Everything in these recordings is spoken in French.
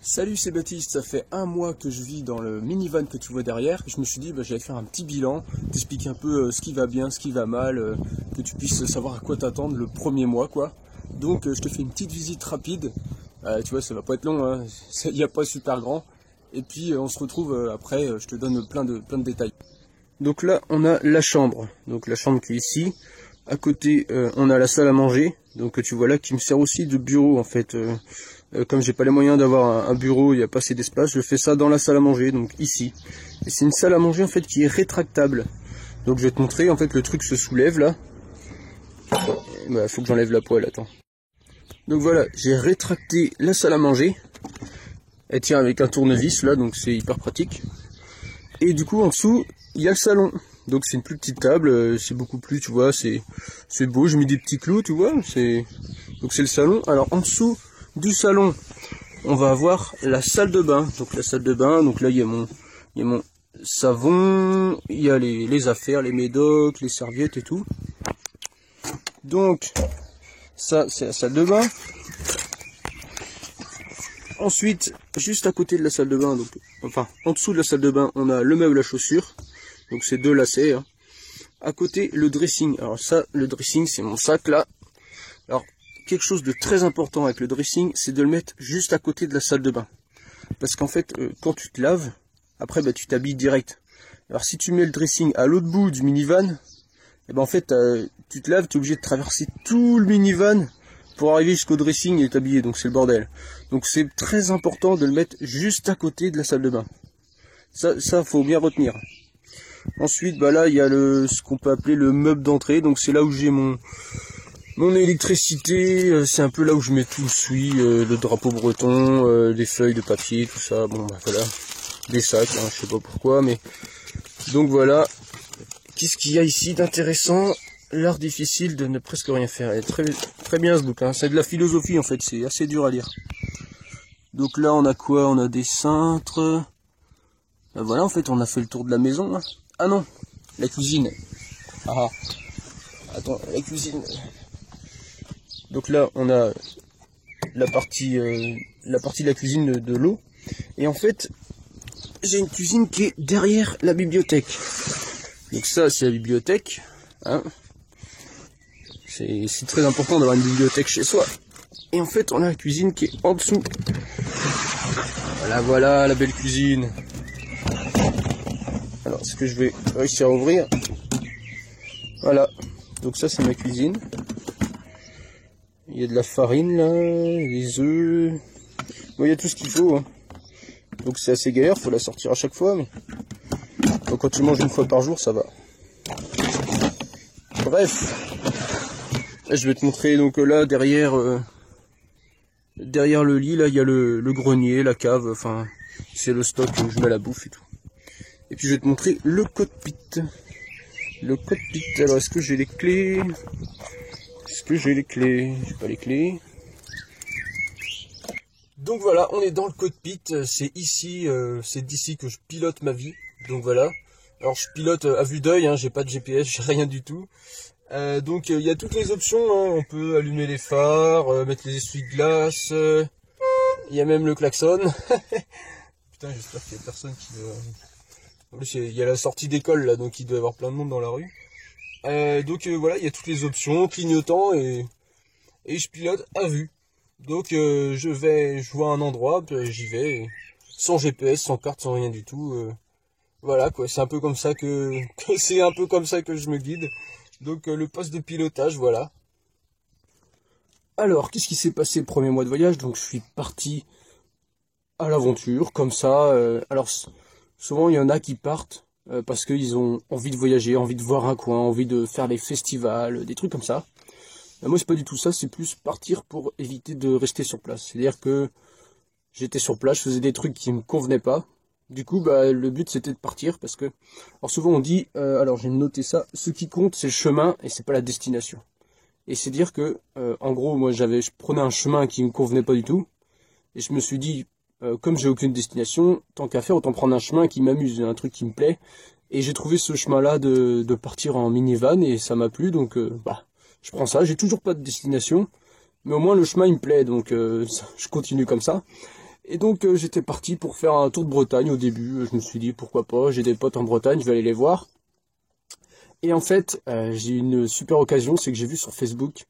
Salut, c'est Baptiste, ça fait un mois que je vis dans le minivan que tu vois derrière. Je me suis dit j'allais faire un petit bilan, t'expliquer un peu ce qui va bien, ce qui va mal, que tu puisses savoir à quoi t'attendre le premier mois quoi. Donc je te fais une petite visite rapide, tu vois ça va pas être long, hein. Il n'y a pas super grand. Et puis on se retrouve après, je te donne plein de détails. Donc là on a la chambre, donc la chambre qui est ici. À côté on a la salle à manger, donc tu vois là qui me sert aussi de bureau en fait. Comme j'ai pas les moyens d'avoir un bureau, il n'y a pas assez d'espace, je fais ça dans la salle à manger, donc ici. Et c'est une salle à manger en fait qui est rétractable. Donc je vais te montrer, en fait le truc se soulève là. Bah, faut que j'enlève la poêle, attends. Donc voilà, j'ai rétracté la salle à manger. Elle tient avec un tournevis là, donc c'est hyper pratique. Et du coup en dessous, il y a le salon. Donc c'est une plus petite table, c'est beaucoup plus, tu vois, c'est beau, j'ai mis des petits clous, tu vois. Donc c'est le salon. Alors en dessous du salon, on va avoir la salle de bain. Donc la salle de bain, donc là il y a mon savon, il y a les affaires, les médocs, les serviettes et tout. Donc ça c'est la salle de bain. Ensuite, juste à côté de la salle de bain, donc enfin en dessous de la salle de bain, on a le meuble à chaussures. Donc c'est deux lacets, hein. À côté le dressing. Alors ça, le dressing c'est mon sac là. Alors quelque chose de très important avec le dressing, c'est de le mettre juste à côté de la salle de bain. Parce qu'en fait, quand tu te laves, après bah, tu t'habilles direct. Alors si tu mets le dressing à l'autre bout du minivan, et ben en fait tu te laves, tu es obligé de traverser tout le minivan pour arriver jusqu'au dressing et t'habiller, donc c'est le bordel. Donc c'est très important de le mettre juste à côté de la salle de bain. Ça faut bien retenir. Ensuite, bah là il y a ce qu'on peut appeler le meuble d'entrée, donc c'est là où j'ai mon électricité, c'est un peu là où je mets tout, le drapeau breton, des feuilles de papier, tout ça, bon bah voilà, des sacs, hein, je sais pas pourquoi, mais donc voilà. Qu'est-ce qu'il y a ici d'intéressant? L'art difficile de ne presque rien faire. Et très bien ce bouquin, c'est de la philosophie en fait, c'est assez dur à lire. Donc là on a quoi? On a des cintres. Ben voilà, en fait on a fait le tour de la maison, hein. Ah non, la cuisine. Ah, attends, la cuisine. Donc là, on a la partie de la cuisine de l'eau. Et en fait, j'ai une cuisine qui est derrière la bibliothèque. Donc ça, c'est la bibliothèque, hein. C'est très important d'avoir une bibliothèque chez soi. Et en fait, on a la cuisine qui est en dessous. Voilà, la belle cuisine. Alors, est-ce que je vais réussir à ouvrir? Voilà. Donc ça, c'est ma cuisine. Il y a de la farine là, des œufs. Bon, il y a tout ce qu'il faut, hein. Donc c'est assez galère, faut la sortir à chaque fois. Mais donc, quand tu manges une fois par jour, ça va. Bref, là, je vais te montrer. Donc là, derrière le lit, là, il y a le grenier, la cave. Enfin, c'est le stock où je mets la bouffe et tout. Et puis je vais te montrer le cockpit. Le cockpit. Alors, est-ce que j'ai les clés? Est-ce que j'ai les clés? J'ai pas les clés. Donc voilà, on est dans le cockpit. C'est ici, c'est d'ici que je pilote ma vie. Donc voilà. Alors je pilote à vue d'œil, hein, j'ai pas de GPS, j'ai rien du tout. Donc il y a toutes les options, hein. On peut allumer les phares, mettre les essuie-glaces. Il y a même le klaxon. Putain, j'espère qu'il y a personne qui... En plus, il y a la sortie d'école là, donc il doit y avoir plein de monde dans la rue. Donc voilà, il y a toutes les options, clignotant et je pilote à vue. Donc je vois un endroit, j'y vais, sans GPS, sans carte, sans rien du tout. Voilà quoi, c'est un peu comme ça que je me guide. Donc le poste de pilotage, voilà. Alors, qu'est-ce qui s'est passé le premier mois de voyage? Donc je suis parti à l'aventure, comme ça. Alors souvent il y en a qui partent parce qu'ils ont envie de voyager, envie de voir un coin, envie de faire des festivals, des trucs comme ça. Moi c'est pas du tout ça, c'est plus partir pour éviter de rester sur place. C'est-à-dire que j'étais sur place, je faisais des trucs qui me convenaient pas. Du coup bah le but c'était de partir parce que... Alors souvent on dit, alors j'ai noté ça, ce qui compte c'est le chemin et c'est pas la destination. Et c'est dire que en gros moi je prenais un chemin qui me convenait pas du tout. Et je me suis dit, comme j'ai aucune destination, tant qu'à faire autant prendre un chemin qui m'amuse, un truc qui me plaît. Et j'ai trouvé ce chemin là de partir en minivan et ça m'a plu, donc bah je prends ça. J'ai toujours pas de destination, mais au moins le chemin il me plaît, donc je continue comme ça. Et donc j'étais parti pour faire un tour de Bretagne au début. Je me suis dit pourquoi pas, j'ai des potes en Bretagne, je vais aller les voir. Et en fait, j'ai eu une super occasion, c'est que j'ai vu sur Facebook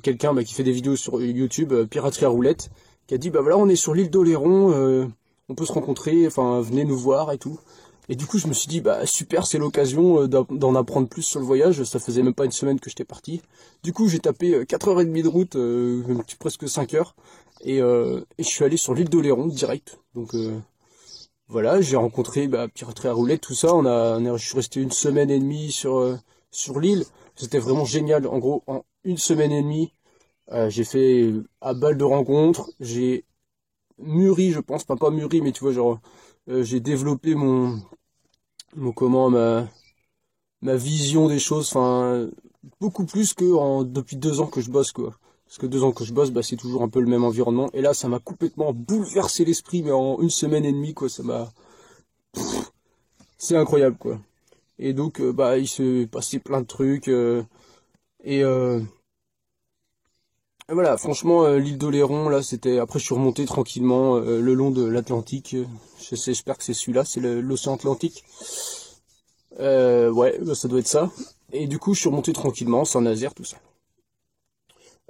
quelqu'un qui fait des vidéos sur YouTube, Piraterie à Roulette, qui a dit bah voilà, on est sur l'île d'Oléron, on peut se rencontrer, enfin venez nous voir et tout. Et du coup je me suis dit bah super, c'est l'occasion d'en apprendre plus sur le voyage, ça faisait même pas une semaine que j'étais parti. Du coup j'ai tapé 4h30 de route, presque 5 heures, et je suis allé sur l'île d'Oléron direct. Donc voilà, j'ai rencontré Piraterie à Roulette, tout ça, je suis resté une semaine et demie sur l'île, c'était vraiment génial. En gros, en une semaine et demie, j'ai fait à balle de rencontres, j'ai mûri, je pense, pas mûri, mais tu vois, genre, j'ai développé ma vision des choses, enfin, beaucoup plus que depuis 2 ans que je bosse, quoi. Parce que 2 ans que je bosse, c'est toujours un peu le même environnement. Et là, ça m'a complètement bouleversé l'esprit, mais en une semaine et demie, quoi, c'est incroyable, quoi. Et donc, il s'est passé plein de trucs, et voilà, franchement, l'île d'Oléron, là, c'était... Après, je suis remonté tranquillement le long de l'Atlantique. J'espère que c'est celui-là, c'est l'océan Atlantique. Ouais, ça doit être ça. Et du coup, je suis remonté tranquillement, Saint-Nazaire, tout ça.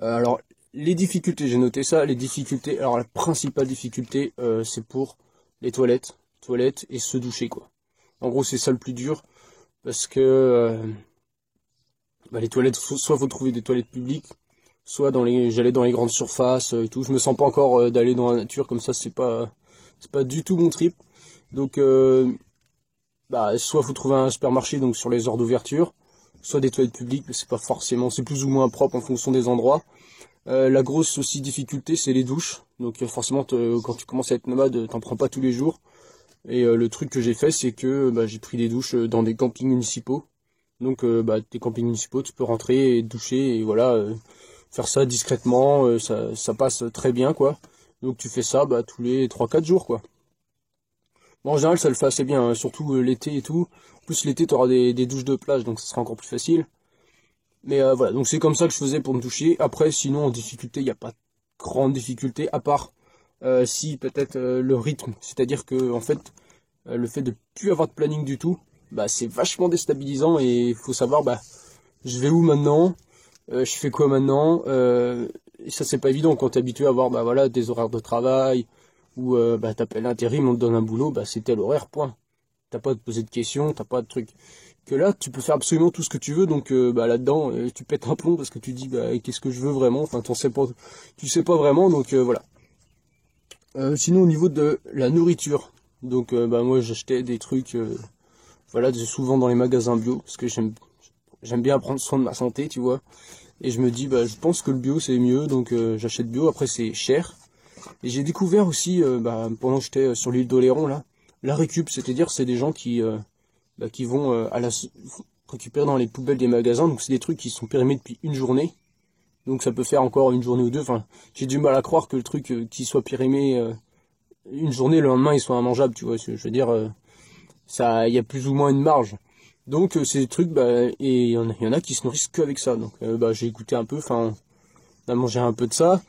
Alors, les difficultés, j'ai noté ça, les difficultés... Alors, la principale difficulté, c'est pour les toilettes. Toilettes et se doucher, quoi. En gros, c'est ça le plus dur. Parce que... les toilettes, soit faut trouver des toilettes publiques, soit j'allais dans les grandes surfaces et tout. Je me sens pas encore d'aller dans la nature comme ça, c'est pas du tout mon trip. Donc soit faut trouver un supermarché donc sur les heures d'ouverture, soit des toilettes publiques, mais c'est pas forcément, c'est plus ou moins propre en fonction des endroits. La grosse aussi difficulté, c'est les douches. Donc forcément quand tu commences à être nomade, t'en prends pas tous les jours. Et le truc que j'ai fait, c'est que j'ai pris des douches dans des campings municipaux. Donc des campings municipaux, tu peux rentrer et doucher et voilà. Faire ça discrètement, ça passe très bien, quoi. Donc tu fais ça tous les 3-4 jours, quoi. Bon, en général, ça le fait assez bien, hein, surtout l'été et tout. En plus, l'été, tu auras des douches de plage, donc ça sera encore plus facile. Mais voilà, donc c'est comme ça que je faisais pour me doucher. Après, sinon, en difficulté, il n'y a pas de grande difficulté, à part si peut-être le rythme. C'est-à-dire que, en fait, le fait de plus avoir de planning du tout, c'est vachement déstabilisant et il faut savoir, je vais où maintenant ? Je fais quoi maintenant, et ça c'est pas évident quand t'es habitué à avoir des horaires de travail ou t'appelles l'intérim, on te donne un boulot, c'est tel horaire, point. T'as pas à te poser de questions, t'as pas de trucs. Que là tu peux faire absolument tout ce que tu veux, donc là-dedans tu pètes un plomb parce que tu dis qu'est-ce que je veux vraiment, enfin tu sais pas vraiment, donc voilà. Sinon au niveau de la nourriture, donc moi j'achetais des trucs souvent dans les magasins bio parce que j'aime bien prendre soin de ma santé, tu vois. Et je me dis, je pense que le bio c'est mieux, donc j'achète bio. Après c'est cher. Et j'ai découvert aussi, pendant que j'étais sur l'île d'Oléron, là, la récup, c'est-à-dire c'est des gens qui vont récupérer dans les poubelles des magasins. Donc c'est des trucs qui sont périmés depuis une journée. Donc ça peut faire encore une journée ou deux. Enfin, j'ai du mal à croire que le truc qui soit périmé une journée, le lendemain il soit immangeable, tu vois. Je veux dire, il y a plus ou moins une marge. Donc c'est des trucs, et il y en a qui se nourrissent qu'avec ça. Donc j'ai écouté un peu, on a mangé un peu de ça.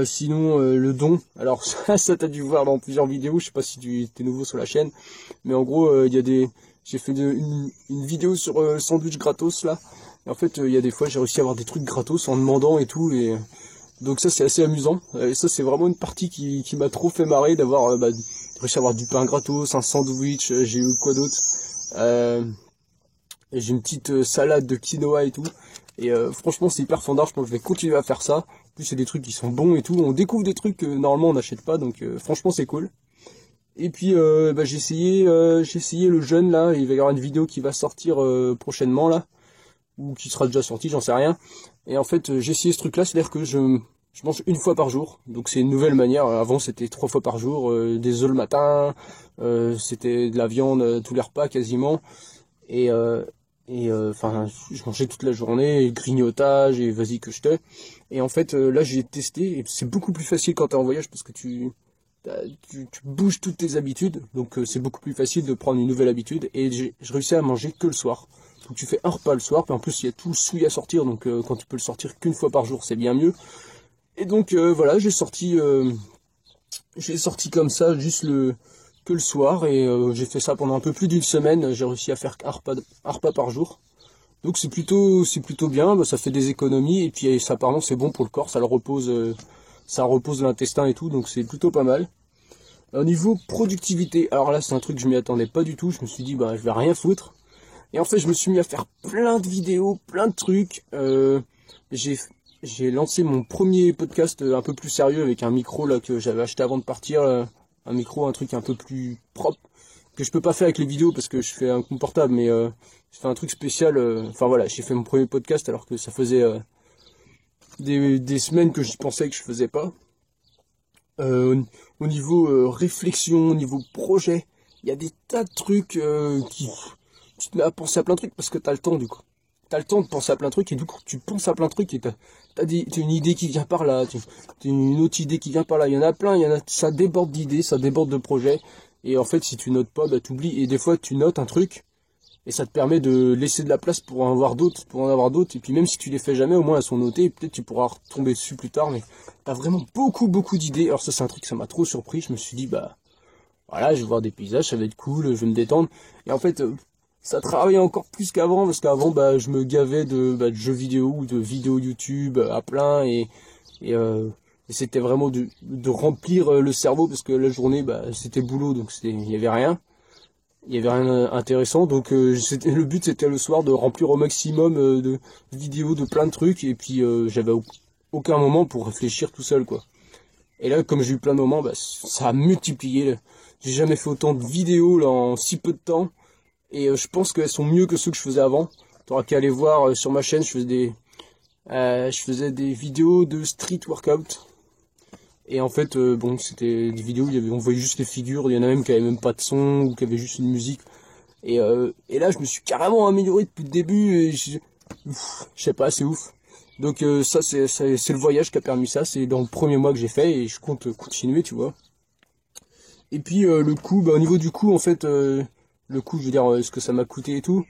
Sinon le don, alors ça t'as dû voir dans plusieurs vidéos, je sais pas si tu es nouveau sur la chaîne, mais en gros j'ai fait une vidéo sur sandwich gratos là. Et en fait il y a des fois j'ai réussi à avoir des trucs gratos en demandant et tout, et donc ça c'est assez amusant. Et ça c'est vraiment une partie qui m'a trop fait marrer d'avoir réussi à avoir du pain gratos, un sandwich, j'ai eu quoi d'autre. Et j'ai une petite salade de quinoa et tout. Et franchement c'est hyper fondard, je pense que je vais continuer à faire ça. En plus c'est des trucs qui sont bons et tout. On découvre des trucs que normalement on n'achète pas, donc franchement c'est cool. Et puis j'ai essayé le jeûne là, il va y avoir une vidéo qui va sortir prochainement là. Ou qui sera déjà sortie, j'en sais rien. Et en fait j'ai essayé ce truc là, c'est-à-dire que je mange une fois par jour. Donc c'est une nouvelle manière. Avant c'était 3 fois par jour, des œufs le matin, c'était de la viande tous les repas quasiment. Et je mangeais toute la journée, grignotage et vas-y que je te. Et en fait là j'ai testé et c'est beaucoup plus facile quand t'es en voyage parce que tu bouges toutes tes habitudes, donc c'est beaucoup plus facile de prendre une nouvelle habitude. Et je réussis à manger que le soir. Donc tu fais un repas le soir, puis en plus il y a tout le souille à sortir, donc quand tu peux le sortir qu'une fois par jour c'est bien mieux. Et donc voilà, j'ai sorti J'ai sorti comme ça juste que le soir et j'ai fait ça pendant un peu plus d'une semaine. J'ai réussi à faire un repas par jour. Donc c'est plutôt bien, bah, ça fait des économies et puis ça apparemment c'est bon pour le corps, ça repose l'intestin et tout, donc c'est plutôt pas mal. Au niveau productivité, alors là c'est un truc que je m'y attendais pas du tout, je me suis dit bah je vais rien foutre. Et en fait je me suis mis à faire plein de vidéos, plein de trucs. J'ai j'ai lancé mon premier podcast un peu plus sérieux avec un micro là que j'avais acheté avant de partir, un micro, un truc un peu plus propre que je peux pas faire avec les vidéos parce que je fais un compte portable, mais je fais un truc spécial. Enfin voilà, j'ai fait mon premier podcast alors que ça faisait des semaines que j'y pensais que je faisais pas. Au niveau réflexion, au niveau projet, il y a des tas de trucs qui tu te mets à penser à plein de trucs parce que t'as le temps du coup. T'as le temps de penser à plein de trucs et du coup tu penses à plein de trucs et t'as une idée qui vient par là, t'as une autre idée qui vient par là. Il y en a plein, ça déborde d'idées, ça déborde de projets. Et en fait si tu notes pas, bah t'oublies. Et des fois tu notes un truc et ça te permet de laisser de la place pour en avoir d'autres, Et puis même si tu les fais jamais, au moins elles sont notées et peut-être tu pourras retomber dessus plus tard. Mais t'as vraiment beaucoup d'idées. Alors ça c'est un truc, ça m'a trop surpris. Je me suis dit bah voilà, je vais voir des paysages, ça va être cool, je vais me détendre. Et en fait, ça travaillait encore plus qu'avant, parce qu'avant, bah, je me gavais de jeux vidéo ou de vidéos YouTube à plein, et, euh, et c'était vraiment de remplir le cerveau, parce que la journée, bah, c'était boulot, donc il y avait rien intéressant, donc le but c'était le soir de remplir au maximum de vidéos, de plein de trucs, et puis j'avais aucun moment pour réfléchir tout seul, quoi. Et là, comme j'ai eu plein de moments, bah, ça a multiplié. J'ai jamais fait autant de vidéos là, en si peu de temps. Et je pense qu'elles sont mieux que ceux que je faisais avant. T'auras qu'à aller voir sur ma chaîne, je faisais des vidéos de street workout. Et en fait, bon, c'était des vidéos où on voyait juste les figures. Il y en a même qui avaient même pas de son ou qui avaient juste une musique. Et là, je me suis carrément amélioré depuis le début. Et je sais pas, c'est ouf. Donc ça, c'est le voyage qui a permis ça. C'est dans le premier mois que j'ai fait et je compte continuer, tu vois. Et puis le coût, bah, au niveau du coût, en fait, le coût, je veux dire, ce que ça m'a coûté et tout.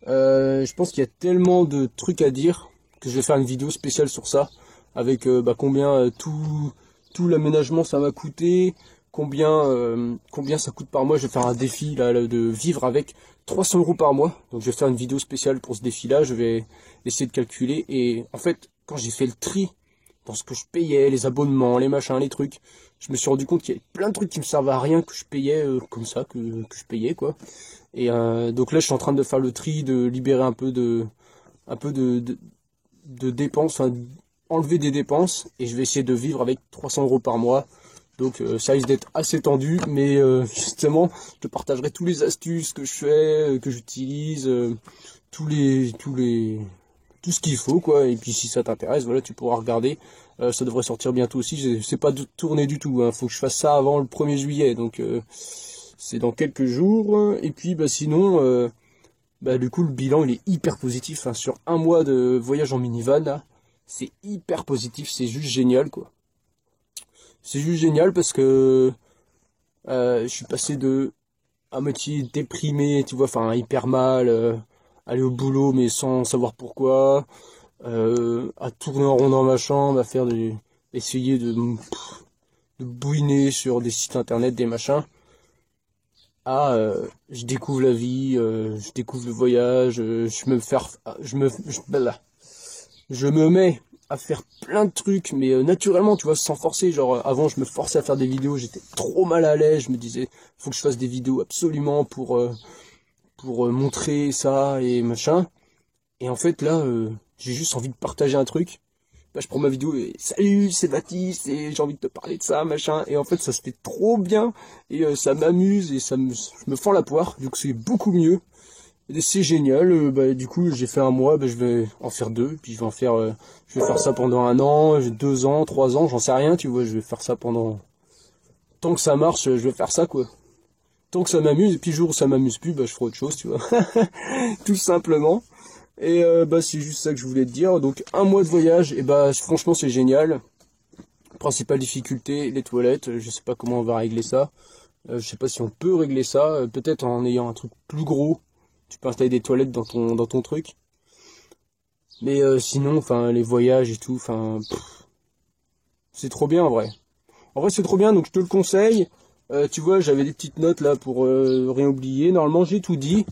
Je pense qu'il y a tellement de trucs à dire que je vais faire une vidéo spéciale sur ça, avec bah, combien tout l'aménagement ça m'a coûté, combien ça coûte par mois. Je vais faire un défi là, de vivre avec 300 € par mois. Donc je vais faire une vidéo spéciale pour ce défi-là. Je vais essayer de calculer. Et en fait, quand j'ai fait le tri dans ce que je payais, les abonnements, les machins, les trucs, je me suis rendu compte qu'il y avait plein de trucs qui me servaient à rien que je payais comme ça, que je payais quoi. Et donc là, je suis en train de faire le tri, de libérer un peu de dépenses, enfin, enlever des dépenses, et je vais essayer de vivre avec 300 € par mois. Donc ça risque d'être assez tendu, mais justement, je te partagerai tous les astuces que je fais, que j'utilise, tout ce qu'il faut, quoi. Et puis si ça t'intéresse, voilà, tu pourras regarder. Ça devrait sortir bientôt aussi. C'est pas de tourner du tout, hein. Faut que je fasse ça avant le 1er juillet, donc c'est dans quelques jours. Et puis bah sinon, bah du coup le bilan il est hyper positif, hein. Sur un mois de voyage en minivan, là, c'est hyper positif, c'est juste génial, quoi. C'est juste génial parce que je suis passé de à moitié déprimé, tu vois, enfin hyper mal, aller au boulot mais sans savoir pourquoi, à tourner en rond dans ma chambre, essayer de bouiner sur des sites internet, des machins. Je découvre la vie, je découvre le voyage, je me mets à faire plein de trucs, mais naturellement, tu vois, sans forcer. Genre, avant, je me forçais à faire des vidéos, j'étais trop mal à l'aise. Je me disais, faut que je fasse des vidéos absolument pour montrer ça et machin. Et en fait, là, j'ai juste envie de partager un truc. Bah, je prends ma vidéo et salut, c'est Baptiste et j'ai envie de te parler de ça, machin. Et en fait, ça se fait trop bien et ça m'amuse et je me fends la poire. Donc c'est beaucoup mieux. Et c'est génial. Bah, du coup, j'ai fait un mois, bah, je vais en faire deux, puis je vais faire ça pendant 1 an, 2 ans, 3 ans, j'en sais rien, tu vois. Je vais faire ça pendant tant que ça marche, je vais faire ça, quoi. Tant que ça m'amuse, et puis le jour où ça m'amuse plus, bah, je ferai autre chose, tu vois. Tout simplement. Et bah, c'est juste ça que je voulais te dire. Donc, un mois de voyage, et bah, franchement, c'est génial. Principale difficulté, les toilettes. Je sais pas comment on va régler ça. Je sais pas si on peut régler ça. Peut-être en ayant un truc plus gros. Tu peux installer des toilettes dans ton truc. Mais sinon, enfin, les voyages et tout, enfin, c'est trop bien en vrai. En vrai c'est trop bien, donc je te le conseille. Tu vois, j'avais des petites notes là pour rien oublier. Normalement j'ai tout dit.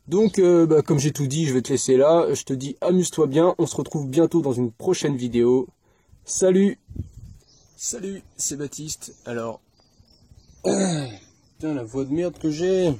Donc comme j'ai tout dit, je vais te laisser là. Je te dis amuse-toi bien, on se retrouve bientôt dans une prochaine vidéo. Salut! Salut, c'est Baptiste. Alors... Putain, la voix de merde que j'ai.